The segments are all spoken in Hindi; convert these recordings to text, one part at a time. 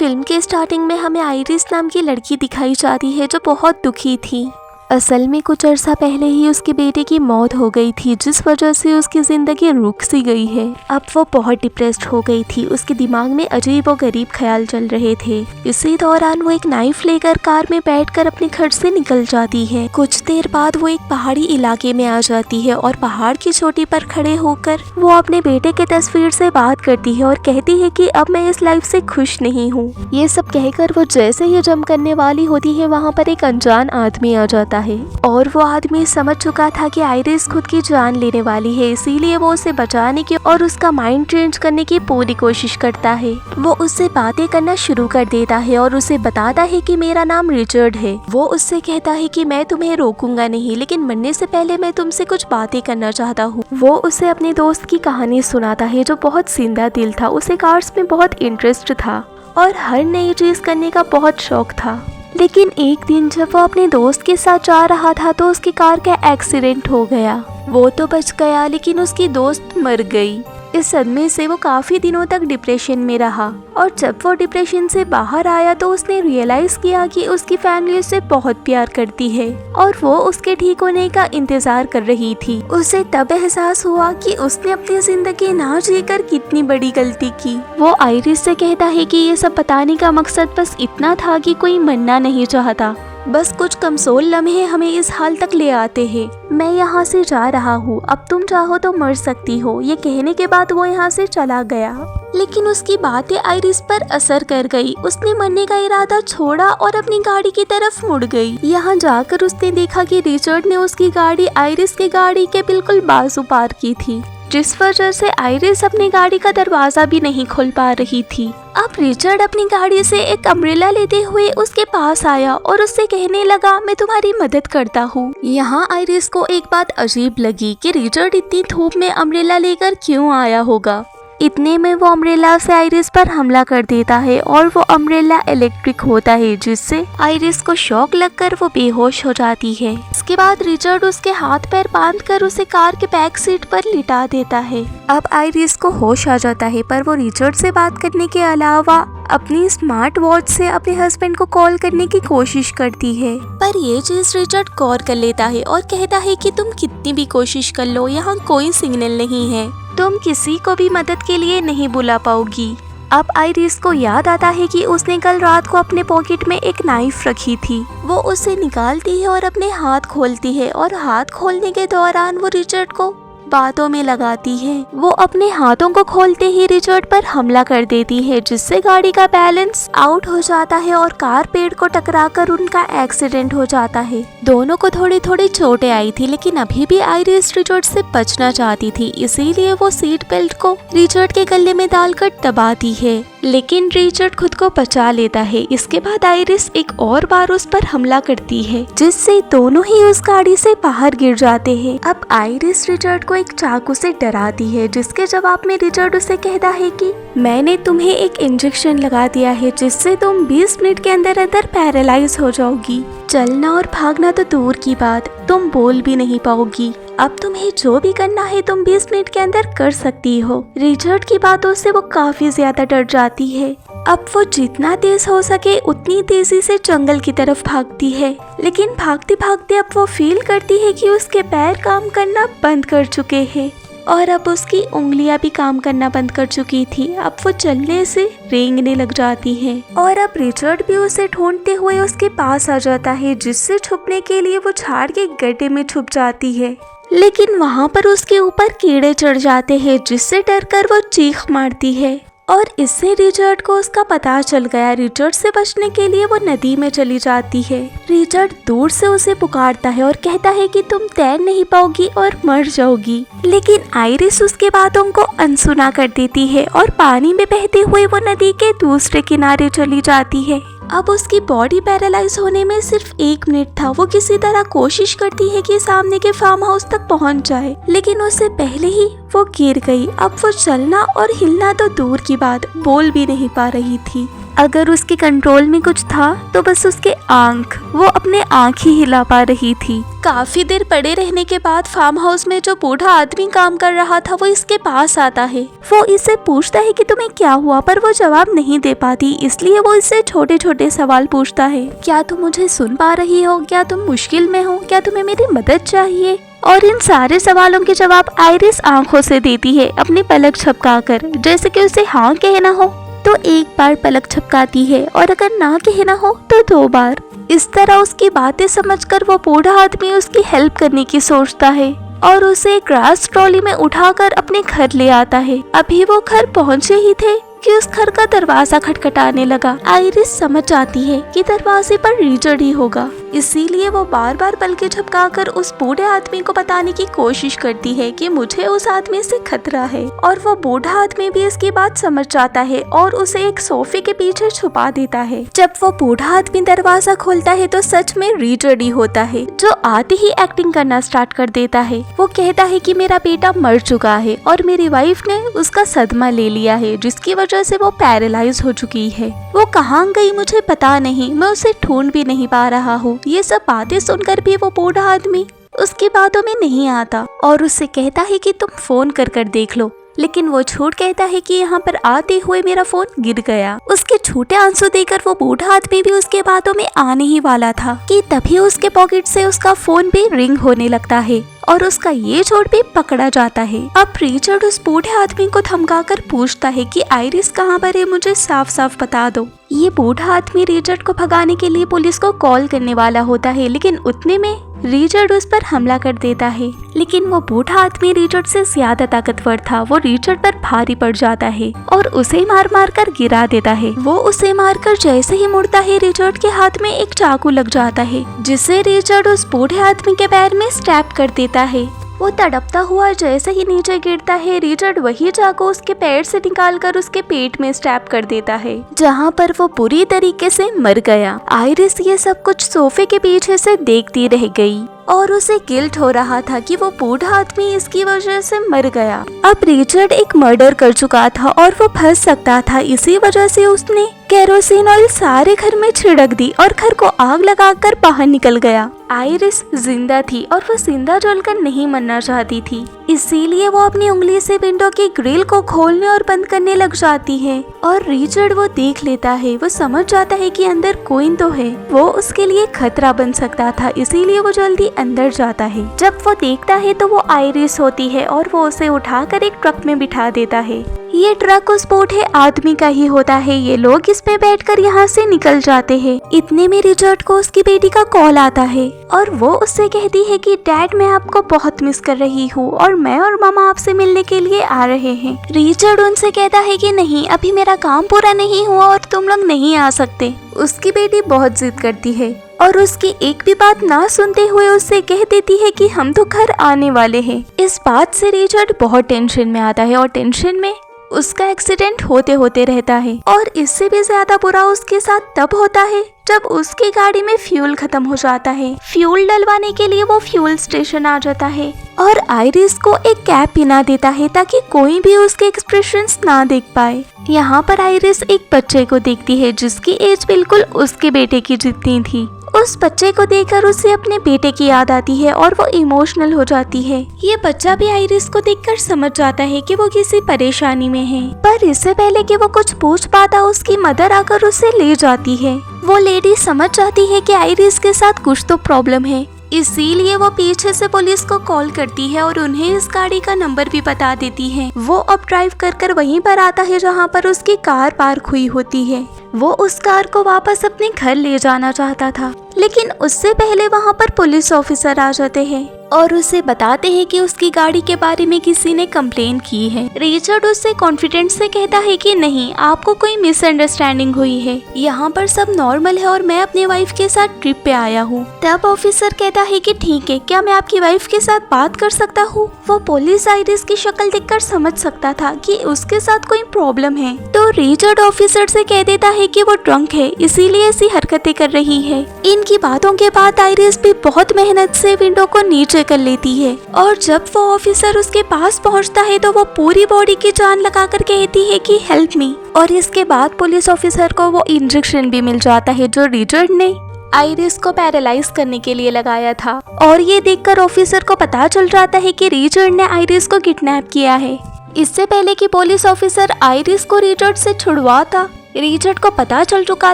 फिल्म के स्टार्टिंग में हमें आइरिस नाम की लड़की दिखाई जाती है जो बहुत दुखी थी। असल में कुछ अरसा पहले ही उसके बेटे की मौत हो गई थी, जिस वजह से उसकी जिंदगी रुक सी गई है। अब वो बहुत डिप्रेस्ड हो गई थी। उसके दिमाग में अजीब और गरीब ख्याल चल रहे थे। इसी दौरान वो एक नाइफ लेकर कार में बैठकर अपने घर से निकल जाती है। कुछ देर बाद वो एक पहाड़ी इलाके में आ जाती है और पहाड़ की चोटी पर खड़े होकर वो अपने बेटे के तस्वीर से बात करती है और कहती है कि अब मैं इस लाइफ से खुश नहीं हूँ। ये सब कहकर वो जैसे ही जंप करने वाली होती है, वहाँ पर एक अनजान आदमी आ जाता है और वो आदमी समझ चुका था कि आइरिस खुद की जान लेने वाली है, इसीलिए वो उसे बचाने की और उसका माइंड चेंज करने की पूरी कोशिश करता है। वो उससे बातें करना शुरू कर देता है और उसे बताता है कि मेरा नाम रिचर्ड है। वो उससे कहता है कि मैं तुम्हें रोकूंगा नहीं, लेकिन मरने से पहले मैं तुमसे कुछ बातें करना चाहता हूँ। वो उसे अपने दोस्त की कहानी सुनाता है जो बहुत जिंदा दिल था। उसे कार्स में बहुत इंटरेस्ट था और हर नई चीज करने का बहुत शौक था। लेकिन एक दिन जब वो अपने दोस्त के साथ जा रहा था तो उसकी कार का एक्सीडेंट हो गया। वो तो बच गया, लेकिन उसकी दोस्त मर गई। इस सदमे से वो काफी दिनों तक डिप्रेशन में रहा और जब वो डिप्रेशन से बाहर आया तो उसने रियलाइज किया कि उसकी फैमिली उसे बहुत प्यार करती है और वो उसके ठीक होने का इंतजार कर रही थी। उसे तब एहसास हुआ कि उसने अपनी जिंदगी ना जीकर कितनी बड़ी गलती की। वो आइरिस से कहता है कि ये सब बताने का मकसद बस इतना था कि कोई मरना नहीं चाहता, बस कुछ कमजोर लम्हे हमें इस हाल तक ले आते हैं। मैं यहाँ से जा रहा हूँ, अब तुम चाहो तो मर सकती हो। ये कहने के बाद वो यहाँ से चला गया, लेकिन उसकी बातें आइरिस पर असर कर गई। उसने मरने का इरादा छोड़ा और अपनी गाड़ी की तरफ मुड़ गई। यहाँ जाकर उसने देखा कि रिचर्ड ने उसकी गाड़ी आइरिस की गाड़ी के बिल्कुल बाजू पार की थी, जिस वजह से आइरिस अपनी गाड़ी का दरवाजा भी नहीं खोल पा रही थी। अब रिचर्ड अपनी गाड़ी से एक अम्ब्रेला लेते हुए उसके पास आया और उससे कहने लगा, मैं तुम्हारी मदद करता हूँ। यहाँ आइरिस को एक बात अजीब लगी कि रिचर्ड इतनी धूप में अम्ब्रेला लेकर क्यों आया होगा। इतने में वो अम्ब्रेला से आइरिस पर हमला कर देता है और वो अम्ब्रेला इलेक्ट्रिक होता है, जिससे आइरिस को शॉक लगकर वो बेहोश हो जाती है। इसके बाद रिचर्ड उसके हाथ पैर बांधकर उसे कार के बैक सीट पर लिटा देता है। अब आइरिस को होश आ जाता है, पर वो रिचर्ड से बात करने के अलावा अपनी स्मार्ट वॉच से अपने हस्बैंड को कॉल करने की कोशिश करती है, पर ये चीज रिचर्ड गौर कर लेता है और कहता है कि तुम कितनी भी कोशिश कर लो, यहाँ कोई सिग्नल नहीं है, तुम किसी को भी मदद के लिए नहीं बुला पाओगी। अब आइरिस को याद आता है कि उसने कल रात को अपने पॉकेट में एक नाइफ रखी थी। वो उसे निकालती है और अपने हाथ खोलती है और हाथ खोलने के दौरान वो रिचर्ड को बातों में लगाती है। वो अपने हाथों को खोलते ही रिचर्ड पर हमला कर देती है, जिससे गाड़ी का बैलेंस आउट हो जाता है और कार पेड़ को टकराकर उनका एक्सीडेंट हो जाता है। दोनों को थोड़ी थोड़ी चोटें आई थी, लेकिन अभी भी आइरिस रिचर्ड से बचना चाहती थी, इसीलिए वो सीट बेल्ट को रिचर्ड के गले में डालकर दबाती है, लेकिन रिचर्ड खुद को बचा लेता है। इसके बाद आइरिस एक और बार उस पर हमला करती है, जिससे दोनों ही उस गाड़ी से बाहर गिर जाते हैं। अब आइरिस रिचर्ड को एक चाकू से डराती है, जिसके जवाब में रिचर्ड उसे कहता है कि मैंने तुम्हें एक इंजेक्शन लगा दिया है, जिससे तुम 20 मिनट के अंदर अंदर पैरालाइज हो जाओगी। चलना और भागना तो दूर की बात, तुम बोल भी नहीं पाओगी। अब तुम्हें जो भी करना है तुम 20 मिनट के अंदर कर सकती हो। रिचर्ड की बातों से वो काफी ज्यादा डर जाती है। अब वो जितना तेज हो सके उतनी तेजी से जंगल की तरफ भागती है, लेकिन भागते भागते अब वो फील करती है कि उसके पैर काम करना बंद कर चुके हैं और अब उसकी उंगलियां भी काम करना बंद कर चुकी थी। अब वो चलने से रेंगने लग जाती है और अब रिचर्ड भी उसे ढूंढते हुए उसके पास आ जाता है, जिससे छुपने के लिए वो झाड़ के गड्ढे में छुप जाती है, लेकिन वहाँ पर उसके ऊपर कीड़े चढ़ जाते हैं, जिससे डरकर वो चीख मारती है और इससे रिचर्ड को उसका पता चल गया। रिचर्ड से बचने के लिए वो नदी में चली जाती है। रिचर्ड दूर से उसे पुकारता है और कहता है कि तुम तैर नहीं पाओगी और मर जाओगी, लेकिन आइरिस उसके बातों को अनसुना कर देती है और पानी में बहते हुए वो नदी के दूसरे किनारे चली जाती है। अब उसकी बॉडी पैरालाइज होने में सिर्फ 1 मिनट था। वो किसी तरह कोशिश करती है कि सामने के फार्म हाउस तक पहुंच जाए, लेकिन उससे पहले ही वो गिर गई। अब वो चलना और हिलना तो दूर की बात, बोल भी नहीं पा रही थी। अगर उसके कंट्रोल में कुछ था तो बस उसके आंख, वो अपने आंख ही हिला पा रही थी। काफी देर पड़े रहने के बाद फार्म हाउस में जो बूढ़ा आदमी काम कर रहा था वो इसके पास आता है। वो इससे पूछता है कि तुम्हें क्या हुआ, पर वो जवाब नहीं दे पाती, इसलिए वो इससे छोटे छोटे सवाल पूछता है। क्या तुम मुझे सुन पा रही हो? क्या तुम मुश्किल में हो? क्या तुम्हें मेरी मदद चाहिए? और इन सारे सवालों के जवाब आइरिस आंखों से देती है, अपनी पलक झपकाकर, जैसे कि उसे हाँ कहना हो तो एक बार पलक झपकाती है और अगर ना कहना हो तो 2 बार। इस तरह उसकी बातें समझकर वो बूढ़ा आदमी उसकी हेल्प करने की सोचता है और उसे ग्रास ट्रॉली में उठाकर अपने घर ले आता है। अभी वो घर पहुंचे ही थे कि उस घर का दरवाजा खटखटाने लगा। आइरिस समझ जाती है कि दरवाजे पर रिचर्ड ही होगा, इसीलिए वो बार बार पलकें झपकाकर उस बूढ़े आदमी को बताने की कोशिश करती है कि मुझे उस आदमी से खतरा है। और वो बूढ़ा आदमी भी इसकी बात समझ जाता है और उसे एक सोफे के पीछे छुपा देता है। जब वो बूढ़ा आदमी दरवाजा खोलता है तो सच में रिचर्ड ही होता है, जो आते ही एक्टिंग करना स्टार्ट कर देता है। वो कहता है कि मेरा बेटा मर चुका है और मेरी वाइफ ने उसका सदमा ले लिया है, जिसकी वजह से वो पैरालाइज हो चुकी है। वो कहाँ गई मुझे पता नहीं, मैं उसे ढूंढ भी नहीं पा रहा हूँ। ये सब बातें सुनकर भी वो बूढ़ा आदमी उसकी बातों में नहीं आता और उससे कहता है कि तुम फोन कर देख लो, लेकिन वो झूठ कहता है कि यहाँ पर आते हुए मेरा फोन गिर गया। उसके छोटे आंसू देकर वो बूढ़ा आदमी भी उसके बातों में आने ही वाला था कि तभी उसके पॉकेट से उसका फोन भी रिंग होने लगता है और उसका ये झूठ भी पकड़ा जाता है। अब रिचर्ड उस बूढ़े आदमी को धमकाकर पूछता है कि आइरिस कहाँ पर है, मुझे साफ साफ बता दो। ये बूढ़ा आदमी रिचर्ड को भगाने के लिए पुलिस को कॉल करने वाला होता है, लेकिन उतने में रिचर्ड उस पर हमला कर देता है। लेकिन वो बूढ़ा आदमी रिचर्ड से ज्यादा ताकतवर था। वो रिचर्ड पर भारी पड़ जाता है और उसे मार मार कर गिरा देता है। वो उसे मारकर जैसे ही मुड़ता है, रिचर्ड के हाथ में एक चाकू लग जाता है, जिसे रिचर्ड उस बूढ़े आदमी के पैर में स्टैब कर देता है। वो तड़पता हुआ जैसे ही नीचे गिरता है, रिचर्ड वही चाकू उसके पैर से निकालकर उसके पेट में स्टैब कर देता है, जहाँ पर वो पूरी तरीके से मर गया। आइरिस ये सब कुछ सोफे के पीछे से देखती रह गई और उसे गिल्ट हो रहा था कि वो बूढ़ा आदमी इसकी वजह से मर गया। अब रिचर्ड एक मर्डर कर चुका था और वो फंस सकता था, इसी वजह से उसने केरोसिन ऑयल सारे घर में छिड़क दी और घर को आग लगाकर बाहर निकल गया। आइरिस जिंदा थी और वो जिंदा जलकर नहीं मरना चाहती थी, इसीलिए वो अपनी उंगली से विंडो की ग्रिल को खोलने और बंद करने लग जाती है और रिचर्ड वो देख लेता है। वो समझ जाता है कि अंदर कोई तो है, वो उसके लिए खतरा बन सकता था, इसीलिए वो जल्दी अंदर जाता है। जब वो देखता है तो वो आइरिस होती है और वो उसे उठाकर एक ट्रक में बिठा देता है। ये ट्रक उस बूढ़े आदमी का ही होता है। ये लोग इसमें बैठकर यहाँ से निकल जाते हैं। इतने में रिचर्ड को उसकी बेटी का कॉल आता है और वो उससे कहती है कि डैड मैं आपको बहुत मिस कर रही हूँ और मैं और मामा आपसे मिलने के लिए आ रहे हैं। रिचर्ड उनसे कहता है कि नहीं, अभी मेरा काम पूरा नहीं हुआ और तुम लोग नहीं आ सकते। उसकी बेटी बहुत जिद करती है और उसकी एक भी बात ना सुनते हुए उससे कह देती है कि हम तो घर आने वाले हैं। इस बात से रिचर्ड बहुत टेंशन में आता है और टेंशन में उसका एक्सीडेंट होते होते रहता है। और इससे भी ज्यादा बुरा उसके साथ तब होता है जब उसकी गाड़ी में फ्यूल खत्म हो जाता है। फ्यूल डलवाने के लिए वो फ्यूल स्टेशन आ जाता है और आइरिस को एक कैप पहना देता है ताकि कोई भी उसके एक्सप्रेशंस ना देख पाए। यहाँ पर आइरिस एक बच्चे को देखती है जिसकी एज बिल्कुल उसके बेटे की जितनी थी। उस बच्चे को देखकर उसे अपने बेटे की याद आती है और वो इमोशनल हो जाती है। ये बच्चा भी आइरिस को देखकर समझ जाता है कि वो किसी परेशानी में है, पर इससे पहले कि वो कुछ पूछ पाता उसकी मदर आकर उसे ले जाती है। वो लेडी समझ जाती है कि आइरिस के साथ कुछ तो प्रॉब्लम है, इसीलिए वो पीछे से पुलिस को कॉल करती है और उन्हें इस गाड़ी का नंबर भी बता देती है। वो अब ड्राइव कर वहीं पर आता है जहाँ पर उसकी कार पार्क हुई होती है। वो उस कार को वापस अपने घर ले जाना चाहता था, लेकिन उससे पहले वहाँ पर पुलिस ऑफिसर आ जाते हैं और उसे बताते हैं कि उसकी गाड़ी के बारे में किसी ने कंप्लेन की है। रिचर्ड उससे कॉन्फिडेंस से कहता है कि नहीं, आपको कोई मिसअंडरस्टैंडिंग हुई है, यहाँ पर सब नॉर्मल है और मैं अपनी वाइफ के साथ ट्रिप पे आया हूँ। तब ऑफिसर कहता है कि ठीक है, क्या मैं आपकी वाइफ के साथ बात कर सकता हूँ। वो पुलिस आइरिस की शक्ल देखकर समझ सकता था कि उसके साथ कोई प्रॉब्लम है, तो रिचर्ड ऑफिसर से कह देता है कि वो ड्रंक है, इसीलिए ऐसी हरकतें कर रही है। इनकी बातों के बाद आइरिस भी बहुत मेहनत से विंडो को नीचे से कर लेती है। और जब वो ऑफिसर उसके पास पहुंचता है तो वो पूरी बॉडी की जान लगाकर कहती है कि हेल्प मी। और इसके बाद पुलिस ऑफिसर को वो इंजेक्शन भी मिल जाता है जो रिचर्ड ने आइरिस को पैरालाइज करने के लिए लगाया था। और ये देखकर ऑफिसर को पता चल जाता है कि रिचर्ड ने आइरिस को किडनैप किया है। इससे पहले कि पुलिस ऑफिसर आइरिस को रिचर्ड से छुड़वाता, रिचर्ड को पता चल चुका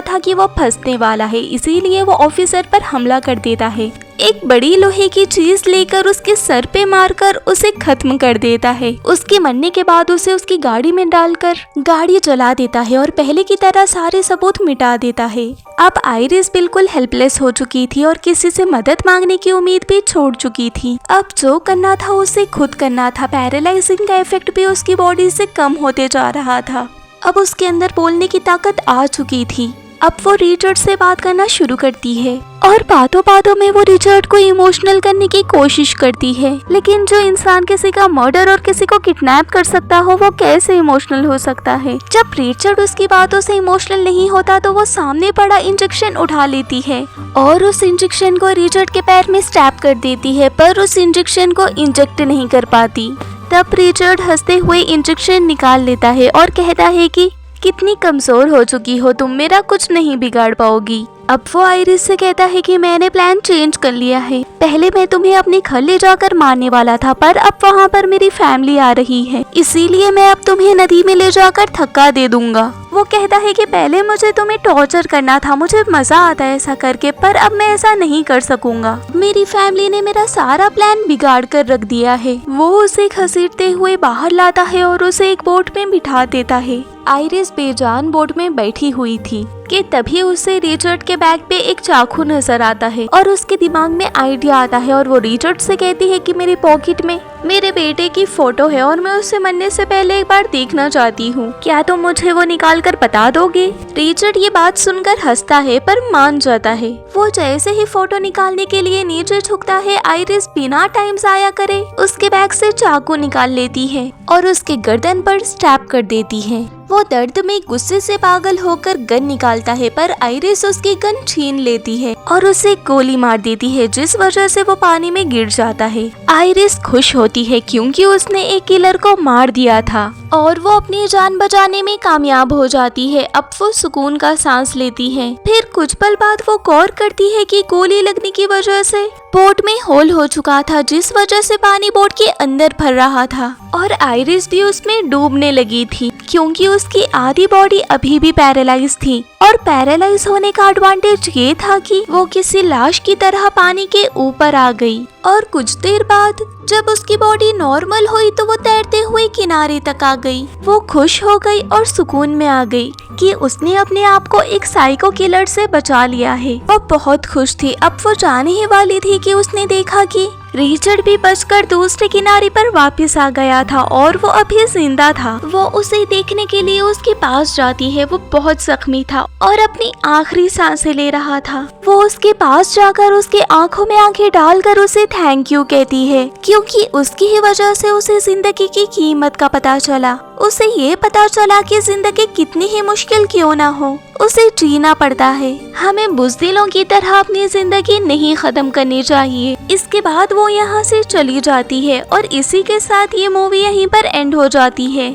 था कि वो फंसने वाला है, इसीलिए वो ऑफिसर पर हमला कर देता है। एक बड़ी लोहे की चीज लेकर उसके सर पे मारकर उसे खत्म कर देता है। उसके मरने के बाद उसे उसकी गाड़ी में डालकर गाड़ी जला देता है और पहले की तरह सारे सबूत मिटा देता है। अब आइरिस बिल्कुल हेल्पलेस हो चुकी थी और किसी से मदद मांगने की उम्मीद भी छोड़ चुकी थी। अब जो करना था उसे खुद करना था। पैरालाइजिंग का इफेक्ट भी उसकी बॉडी से कम होते जा रहा था। अब उसके अंदर बोलने की ताकत आ चुकी थी। अब वो रिचर्ड से बात करना शुरू करती है और बातों बातों में वो रिचर्ड को इमोशनल करने की कोशिश करती है। लेकिन जो इंसान किसी का मर्डर और किसी को किडनैप कर सकता हो वो कैसे इमोशनल हो सकता है। जब रिचर्ड उसकी बातों से इमोशनल नहीं होता तो वो सामने पड़ा इंजेक्शन उठा लेती है और उस इंजेक्शन को रिचर्ड के पैर में स्टैब कर देती है, पर उस इंजेक्शन को इंजेक्ट नहीं कर पाती। तब रिचर्ड हंसते हुए इंजेक्शन निकाल लेता है और कहता है कि कितनी कमजोर हो चुकी हो तुम, मेरा कुछ नहीं बिगाड़ पाओगी। अब वो आइरिस से कहता है कि मैंने प्लान चेंज कर लिया है। पहले मैं तुम्हें अपने घर ले जाकर मारने वाला था, पर अब वहाँ पर मेरी फैमिली आ रही है, इसीलिए मैं अब तुम्हें नदी में ले जाकर धक्का दे दूंगा। वो कहता है कि पहले मुझे तुम्हें टॉर्चर करना था, मुझे मजा आता है ऐसा करके, पर अब मैं ऐसा नहीं कर सकूंगा। मेरी फैमिली ने मेरा सारा प्लान बिगाड़ कर रख दिया है। वो उसे घसीटते हुए बाहर लाता है और उसे एक बोट में बिठा देता है। आइरिस बेजान बोट में बैठी हुई थी कि तभी उसे रिचर्ड के बैग पे एक चाकू नजर आता है और उसके दिमाग में आइडिया आता है और वो रिचर्ड से कहती है कि मेरी पॉकेट में मेरे बेटे की फोटो है और मैं उसे मरने से पहले एक बार देखना चाहती हूँ, क्या तुम मुझे वो निकाल कर बता दोगे। रिचर्ड ये बात सुनकर हंसता है पर मान जाता है। वो जैसे ही फोटो निकालने के लिए नीचे झुकता है, आइरिस बिना टाइम जाया करे उसके बैग से चाकू निकाल लेती है और उसके गर्दन पर स्टैब कर देती है। वो दर्द में गुस्से से पागल होकर गन निकालता है, पर आइरिस उसकी गन छीन लेती है और उसे गोली मार देती है, जिस वजह से वो पानी में गिर जाता है। आइरिस खुश होती है क्योंकि उसने एक किलर को मार दिया था और वो अपनी जान बचाने में कामयाब हो जाती है। अब वो सुकून का सांस लेती है। फिर कुछ पल बाद वो गौर करती है कि गोली लगने की वजह से बोट में होल हो चुका था, जिस वजह से पानी बोट के अंदर भर रहा था और आइरिस भी उसमें डूबने लगी थी क्योंकि उसकी आधी बॉडी अभी भी पैरालाइज थी। और पैरालाइज होने का एडवांटेज ये था कि वो किसी लाश की तरह पानी के ऊपर आ गई और कुछ देर बाद जब उसकी बॉडी नॉर्मल हुई तो वो तैरते हुए किनारे तक आ गई। वो खुश हो गई और सुकून में आ गई कि उसने अपने आप को एक साइको किलर से बचा लिया है। वो बहुत खुश थी। अब वो जाने ही वाली थी कि उसने देखा कि रिचर्ड भी बचकर दूसरे किनारे पर वापस आ गया था और वो अभी जिंदा था। वो उसे देखने के लिए उसके पास जाती है। वो बहुत जख्मी था और अपनी आखिरी सांसें ले रहा था। वो उसके पास जाकर उसके आंखों में आंखें डालकर उसे थैंक यू कहती है क्योंकि उसकी ही वजह से उसे जिंदगी की कीमत का पता चला। उसे ये पता चला कि जिंदगी कितनी ही मुश्किल क्यों ना हो, उसे जीना पड़ता है। हमें बुज़दिलों की तरह अपनी जिंदगी नहीं खत्म करनी चाहिए। इसके बाद वो यहाँ से चली जाती है और इसी के साथ ये मूवी यहीं पर एंड हो जाती है।